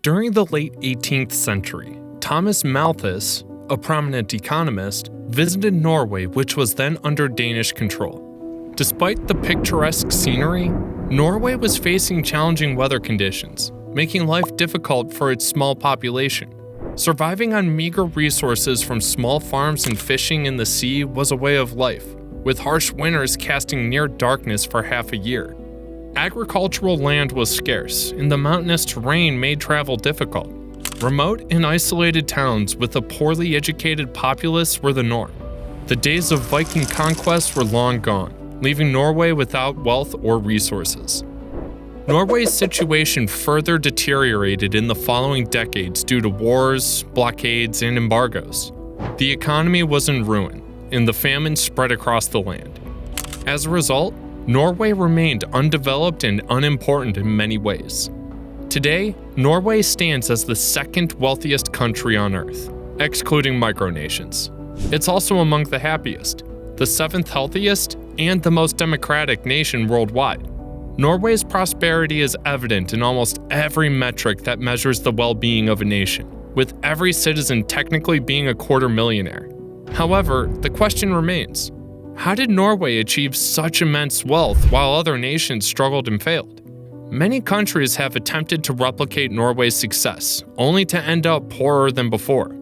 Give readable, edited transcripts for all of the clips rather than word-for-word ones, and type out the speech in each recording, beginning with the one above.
During the late 18th century, Thomas Malthus, a prominent economist, visited Norway, which was then under Danish control. Despite the picturesque scenery, Norway was facing challenging weather conditions, making life difficult for its small population. Surviving on meager resources from small farms and fishing in the sea was a way of life, with harsh winters casting near darkness for half a year. Agricultural land was scarce, and the mountainous terrain made travel difficult. Remote and isolated towns with a poorly educated populace were the norm. The days of Viking conquest were long gone, leaving Norway without wealth or resources. Norway's situation further deteriorated in the following decades due to wars, blockades, and embargoes. The economy was in ruin, and the famine spread across the land. As a result, Norway remained undeveloped and unimportant in many ways. Today, Norway stands as the second wealthiest country on Earth, excluding micronations. It's also among the happiest, the seventh healthiest, and the most democratic nation worldwide. Norway's prosperity is evident in almost every metric that measures the well-being of a nation, with every citizen technically being a quarter millionaire. However, the question remains, how did Norway achieve such immense wealth while other nations struggled and failed? Many countries have attempted to replicate Norway's success, only to end up poorer than before.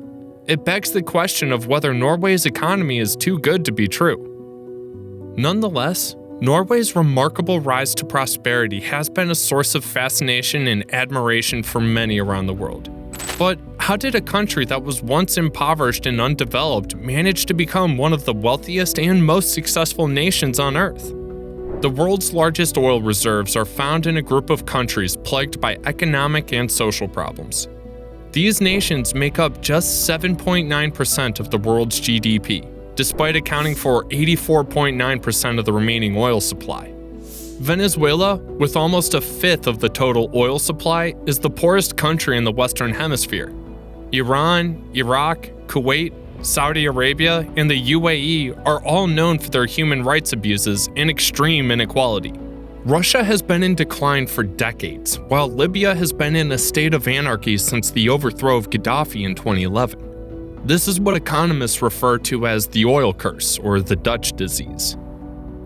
It begs the question of whether Norway's economy is too good to be true. Nonetheless, Norway's remarkable rise to prosperity has been a source of fascination and admiration for many around the world. But how did a country that was once impoverished and undeveloped manage to become one of the wealthiest and most successful nations on Earth? The world's largest oil reserves are found in a group of countries plagued by economic and social problems. These nations make up just 7.9% of the world's GDP, despite accounting for 84.9% of the remaining oil supply. Venezuela, with almost a fifth of the total oil supply, is the poorest country in the Western Hemisphere. Iran, Iraq, Kuwait, Saudi Arabia, and the UAE are all known for their human rights abuses and extreme inequality. Russia has been in decline for decades, while Libya has been in a state of anarchy since the overthrow of Gaddafi in 2011. This is what economists refer to as the oil curse, or the Dutch disease.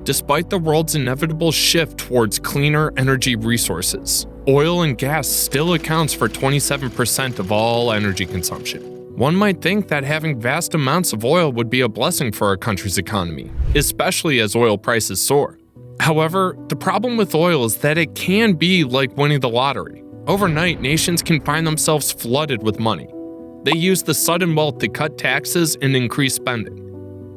Despite the world's inevitable shift towards cleaner energy resources, oil and gas still accounts for 27% of all energy consumption. One might think that having vast amounts of oil would be a blessing for a country's economy, especially as oil prices soar. However, the problem with oil is that it can be like winning the lottery. Overnight, nations can find themselves flooded with money. They use the sudden wealth to cut taxes and increase spending.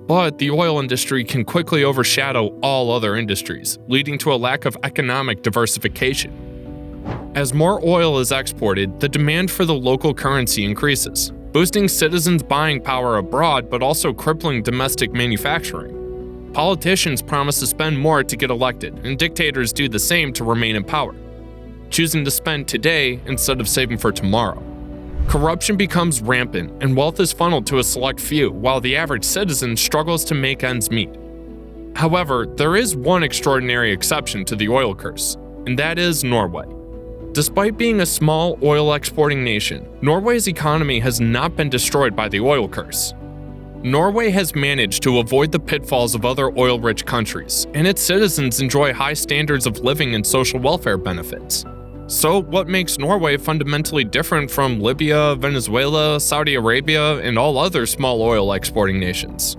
But the oil industry can quickly overshadow all other industries, leading to a lack of economic diversification. As more oil is exported, the demand for the local currency increases, boosting citizens' buying power abroad but also crippling domestic manufacturing. Politicians promise to spend more to get elected, and dictators do the same to remain in power, choosing to spend today instead of saving for tomorrow. Corruption becomes rampant, and wealth is funneled to a select few, while the average citizen struggles to make ends meet. However, there is one extraordinary exception to the oil curse, and that is Norway. Despite being a small oil-exporting nation, Norway's economy has not been destroyed by the oil curse. Norway has managed to avoid the pitfalls of other oil-rich countries, and its citizens enjoy high standards of living and social welfare benefits. So what makes Norway fundamentally different from Libya, Venezuela, Saudi Arabia, and all other small oil exporting nations?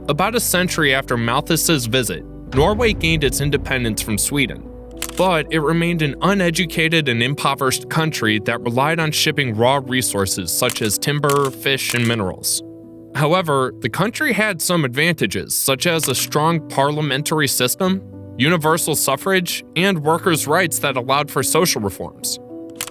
About a century after Malthus's visit, Norway gained its independence from Sweden. But it remained an uneducated and impoverished country that relied on shipping raw resources such as timber, fish, and minerals. However, the country had some advantages, such as a strong parliamentary system, universal suffrage, and workers' rights that allowed for social reforms.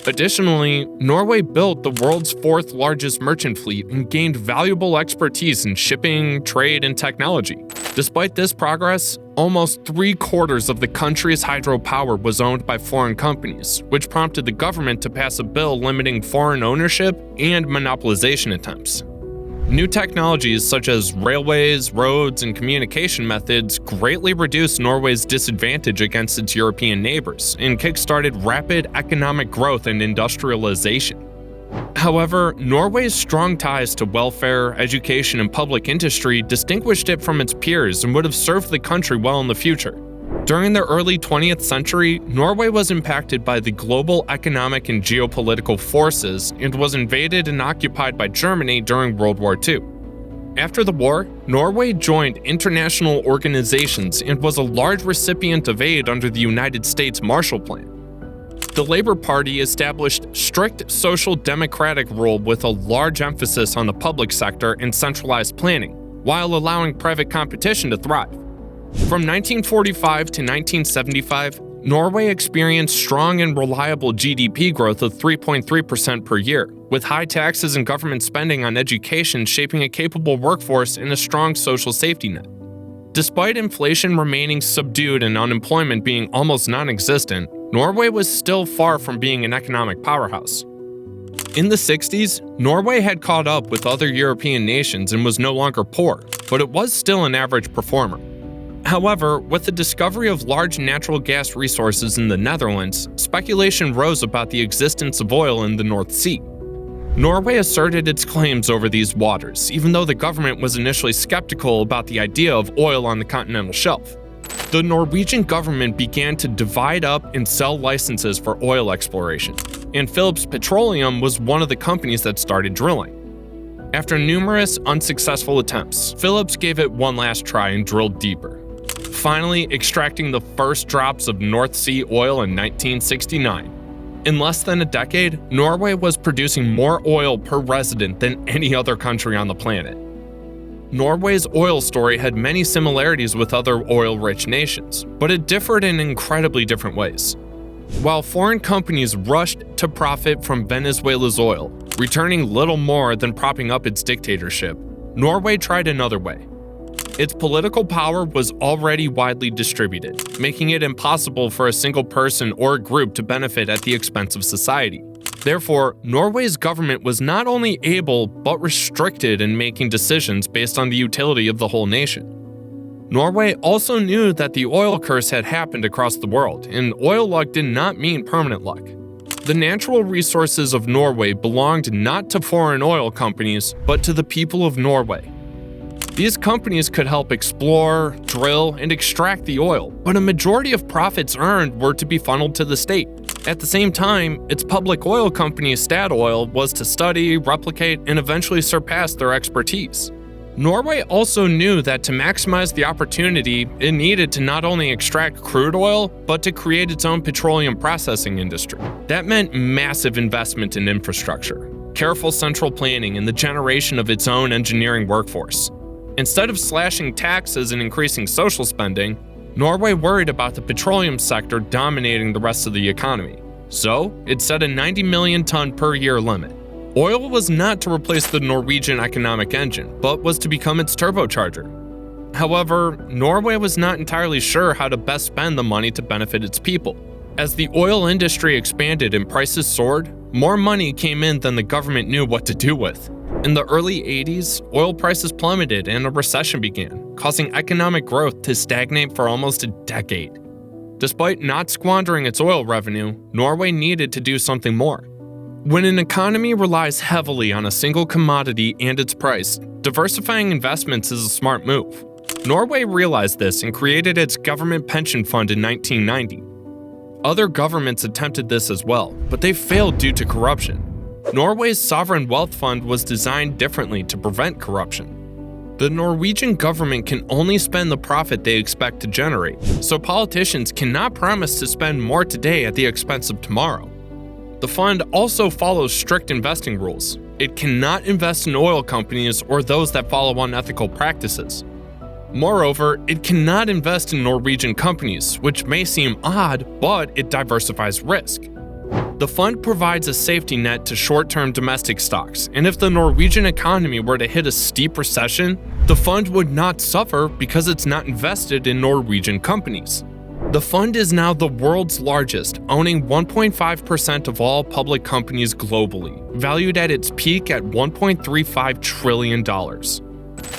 Additionally, Norway built the world's fourth largest merchant fleet and gained valuable expertise in shipping, trade, and technology. Despite this progress, almost 3/4 of the country's hydropower was owned by foreign companies, which prompted the government to pass a bill limiting foreign ownership and monopolization attempts. New technologies such as railways, roads, and communication methods greatly reduced Norway's disadvantage against its European neighbors and kickstarted rapid economic growth and industrialization. However, Norway's strong ties to welfare, education, and public industry distinguished it from its peers and would have served the country well in the future. During the early 20th century, Norway was impacted by the global economic and geopolitical forces and was invaded and occupied by Germany during World War II. After the war, Norway joined international organizations and was a large recipient of aid under the United States Marshall Plan. The Labour Party established strict social democratic rule with a large emphasis on the public sector and centralized planning, while allowing private competition to thrive. From 1945 to 1975, Norway experienced strong and reliable GDP growth of 3.3% per year, with high taxes and government spending on education shaping a capable workforce and a strong social safety net. Despite inflation remaining subdued and unemployment being almost non-existent, Norway was still far from being an economic powerhouse. In the 60s, Norway had caught up with other European nations and was no longer poor, but it was still an average performer. However, with the discovery of large natural gas resources in the Netherlands, speculation rose about the existence of oil in the North Sea. Norway asserted its claims over these waters, even though the government was initially skeptical about the idea of oil on the continental shelf. The Norwegian government began to divide up and sell licenses for oil exploration, and Phillips Petroleum was one of the companies that started drilling. After numerous unsuccessful attempts, Phillips gave it one last try and drilled deeper, finally extracting the first drops of North Sea oil in 1969. In less than a decade, Norway was producing more oil per resident than any other country on the planet. Norway's oil story had many similarities with other oil-rich nations, but it differed in incredibly different ways. While foreign companies rushed to profit from Venezuela's oil, returning little more than propping up its dictatorship, Norway tried another way. Its political power was already widely distributed, making it impossible for a single person or group to benefit at the expense of society. Therefore, Norway's government was not only able but restricted in making decisions based on the utility of the whole nation. Norway also knew that the oil curse had happened across the world, and oil luck did not mean permanent luck. The natural resources of Norway belonged not to foreign oil companies, but to the people of Norway. These companies could help explore, drill, and extract the oil, but a majority of profits earned were to be funneled to the state. At the same time, its public oil company Statoil was to study, replicate, and eventually surpass their expertise. Norway also knew that to maximize the opportunity, it needed to not only extract crude oil, but to create its own petroleum processing industry. That meant massive investment in infrastructure, careful central planning, and the generation of its own engineering workforce. Instead of slashing taxes and increasing social spending, Norway worried about the petroleum sector dominating the rest of the economy. So, it set a 90 million ton per year limit. Oil was not to replace the Norwegian economic engine, but was to become its turbocharger. However, Norway was not entirely sure how to best spend the money to benefit its people. As the oil industry expanded and prices soared, more money came in than the government knew what to do with. In the early 80s, oil prices plummeted and a recession began, causing economic growth to stagnate for almost a decade. Despite not squandering its oil revenue, Norway needed to do something more. When an economy relies heavily on a single commodity and its price, diversifying investments is a smart move. Norway realized this and created its government pension fund in 1990. Other governments attempted this as well, but they failed due to corruption. Norway's sovereign wealth fund was designed differently to prevent corruption. The Norwegian government can only spend the profit they expect to generate, so politicians cannot promise to spend more today at the expense of tomorrow. The fund also follows strict investing rules. It cannot invest in oil companies or those that follow unethical practices. Moreover, it cannot invest in Norwegian companies, which may seem odd, but it diversifies risk. The fund provides a safety net to short-term domestic stocks, and if the Norwegian economy were to hit a steep recession, the fund would not suffer because it's not invested in Norwegian companies. The fund is now the world's largest, owning 1.5% of all public companies globally, valued at its peak at $1.35 trillion.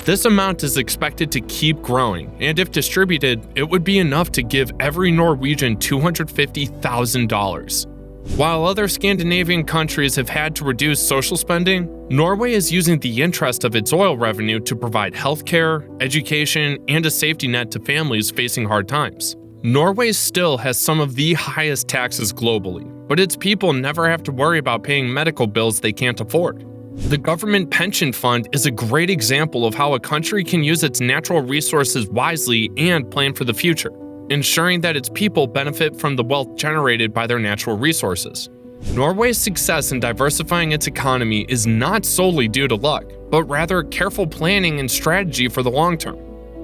This amount is expected to keep growing, and if distributed, it would be enough to give every Norwegian $250,000. While other Scandinavian countries have had to reduce social spending, Norway is using the interest of its oil revenue to provide healthcare, education, and a safety net to families facing hard times. Norway still has some of the highest taxes globally, but its people never have to worry about paying medical bills they can't afford. The government pension fund is a great example of how a country can use its natural resources wisely and plan for the future, ensuring that its people benefit from the wealth generated by their natural resources. Norway's success in diversifying its economy is not solely due to luck, but rather careful planning and strategy for the long term.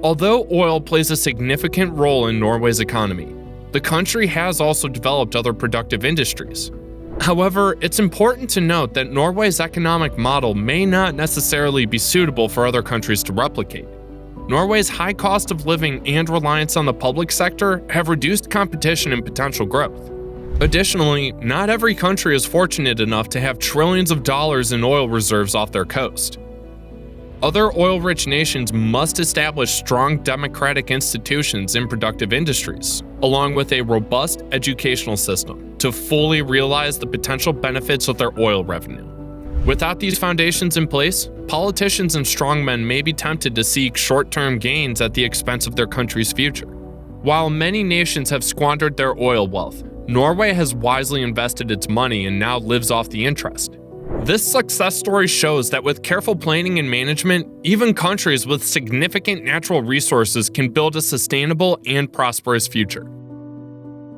Although oil plays a significant role in Norway's economy, the country has also developed other productive industries. However, it's important to note that Norway's economic model may not necessarily be suitable for other countries to replicate. Norway's high cost of living and reliance on the public sector have reduced competition and potential growth. Additionally, not every country is fortunate enough to have trillions of dollars in oil reserves off their coast. Other oil-rich nations must establish strong democratic institutions in productive industries, along with a robust educational system, to fully realize the potential benefits of their oil revenue. Without these foundations in place, politicians and strongmen may be tempted to seek short-term gains at the expense of their country's future. While many nations have squandered their oil wealth, Norway has wisely invested its money and now lives off the interest. This success story shows that with careful planning and management, even countries with significant natural resources can build a sustainable and prosperous future.